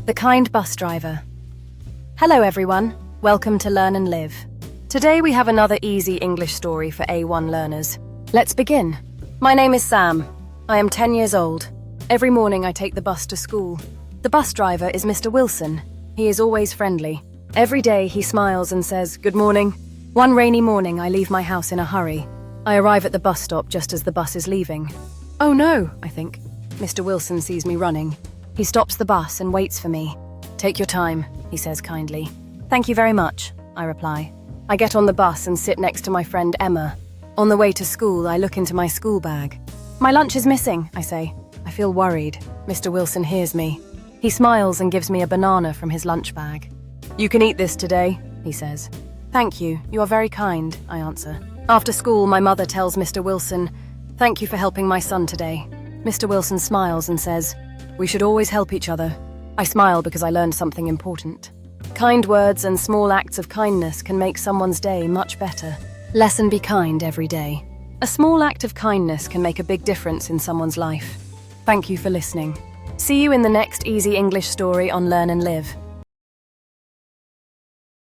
The Kind Bus Driver. Hello everyone, welcome to Learn and Live. Today we have another easy English story for A1 learners. Let's begin. My name is Sam. I am 10 years old. Every morning I take the bus to school. The bus driver is Mr. Wilson. He is always friendly. Every day he smiles and says, "Good morning." One rainy morning I leave my house in a hurry. I arrive at the bus stop just as the bus is leaving. Oh no, I think. Mr. Wilson sees me running. He stops the bus and waits for me. "Take your time," he says kindly. "Thank you very much," I reply. I get on the bus and sit next to my friend Emma. On the way to school, I look into my school bag. "My lunch is missing," I say. I feel worried. Mr. Wilson hears me. He smiles and gives me a banana from his lunch bag. "You can eat this today," he says. "Thank you, you are very kind," I answer. After school, my mother tells Mr. Wilson, "Thank you for helping my son today." Mr. Wilson smiles and says, "We should always help each other." I smile because I learned something important. Kind words and small acts of kindness can make someone's day much better. Lesson: be kind every day. A small act of kindness can make a big difference in someone's life. Thank you for listening. See you in the next easy English story on Learn and Live.